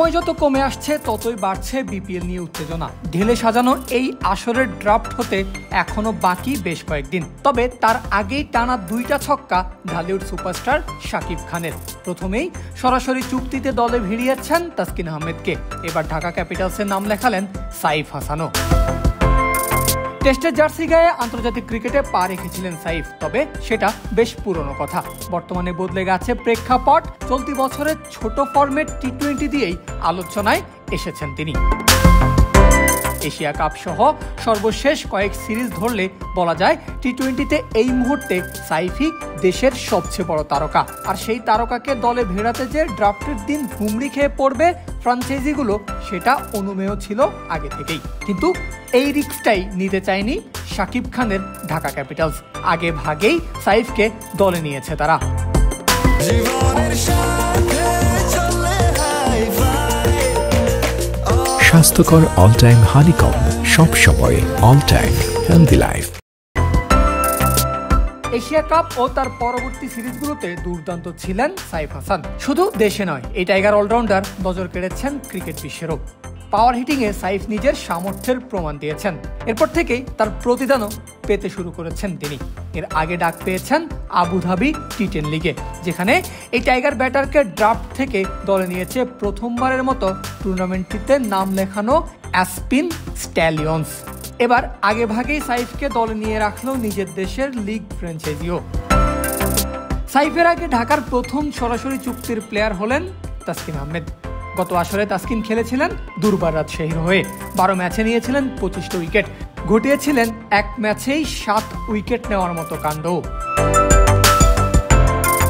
সময় যত কমে আসছে ততই বাড়ছে বিপিএল নিয়ে উত্তেজনা। ঢেলে সাজানো এই আসরের ড্রাফট হতে এখনো বাকি বেশ কয়েকদিন। তবে তার আগেই টানা 2টা ছক্কা ঢালিউড সুপারস্টার শাকিব খানের। প্রথমেই সরাসরি চুক্তিতে দলে ভিড়িয়েছেন তাসকিন আহমেদকে। এবার ঢাকা ক্যাপিটালসের নাম লেখালেন সাইফ হাসানও। টেস্টের জার্সি গায়ে আন্তর্জাতিক ক্রিকেটে পা রেখেছিলেন সাইফ, তবে সেটা বেশ পুরনো কথা। বর্তমানে বদলে গেছে প্রেক্ষাপট। চলতি বছরের ছোট ফরম্যাট টি-20 দিয়েই আলোচনায় এসেছেন তিনি। এশিয়া কাপ সহ সর্বশেষ কয়েক সিরিজ ধরলে বলা যায় টি-20তে এই মুহূর্তে সাইফই দেশের সবচেয়ে বড় তারকা। আর সেই তারকাকে দলে ভেড়াতে যে ড্রাফটের দিন হুমড়ি খেয়ে পড়বে ফ্র্যাঞ্চাইজিগুলো, সেটা অনুমেয় ছিল আগে থেকেই। কিন্তু এই রিস্কটাই নিতে চায়নি শাকিব খানের ঢাকা ক্যাপিটালস। আগে ভাগেই সাইফকে দলে নিয়েছে তারা। স্বাস্থ্যকর অল টাইম হানিকম, সব সময় all time healthy life. Asia Cup ও তার পরবর্তী সিরিজগুলোতে দুর্দান্ত ছিলেন সাইফ হাসান। শুধু দেশে নয়, এই টাইগার অলরাউন্ডার নজর কেড়েছেন ক্রিকেট বিশ্বেরও। পাওয়ার হিটিংয়ে সাইফ নিজের সামর্থ্যের প্রমাণ দিয়েছেন। এরপর থেকেই তার প্রতিদানও পেতে শুরু করেছেন তিনি। এর আগে ডাক পেয়েছেন আবুধাবি টি10 লিগে, যেখানে এই টাইগার ব্যাটারকে ড্রাফট থেকে দলে নিয়েছে প্রথমবারের মতো টুর্নামেন্টটিতে নাম লেখানো অ্যাসপিন স্ট্যালিয়ন্স। এবার আগে ভাগেই সাইফকে দলে নিয়ে রাখলো নিজের দেশের লিগ ফ্র্যাঞ্চাইজিও। সাইফের আগে ঢাকার প্রথম সরাসরি চুক্তির প্লেয়ার হলেন তাসকিন আহমেদ। গত আসরে তাসকিন খেলেছিলেন দুর্বার রাজশাহীর হয়ে। 12 ম্যাচে নিয়েছিলেন 25টা উইকেট, ঘটিয়েছিলেন এক ম্যাচেই 7 উইকেট নেওয়ার মতো কাণ্ড।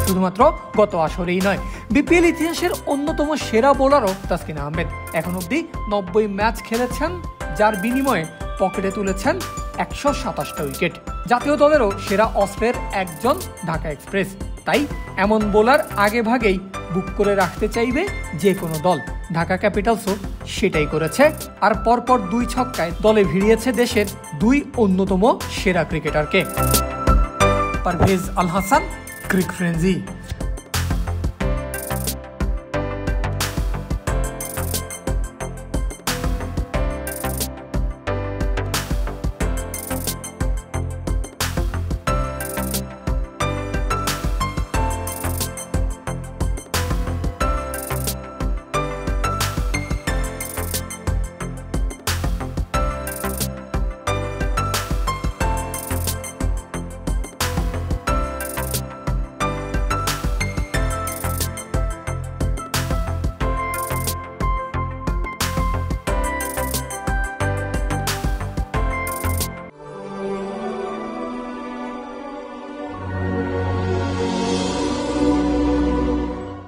শুধুমাত্র গত আসরেই নয়, বিপিএল ইতিহাসের অন্যতম সেরা বোলারও তাসকিন আহমেদ। এখন অব্দি 90 ম্যাচ খেলেছেন, যার বিনিময়ে পকেটে তুলেছেন 127টা উইকেট। জাতীয় দলেরও সেরা অস্ত্রের একজন ঢাকা এক্সপ্রেস। তাই এমন বোলার আগে ভাগেই বুক করে রাখতে চাইবে যে কোনো দল। ঢাকা ক্যাপিটালসও সেটাই করেছে। আর পরপর 2 ছক্কায় দলে ভিড়িয়েছে দেশের 2 অন্যতম সেরা ক্রিকেটারকে। পারভেজ আল হাসান, ক্রিক ফ্রেন্জি।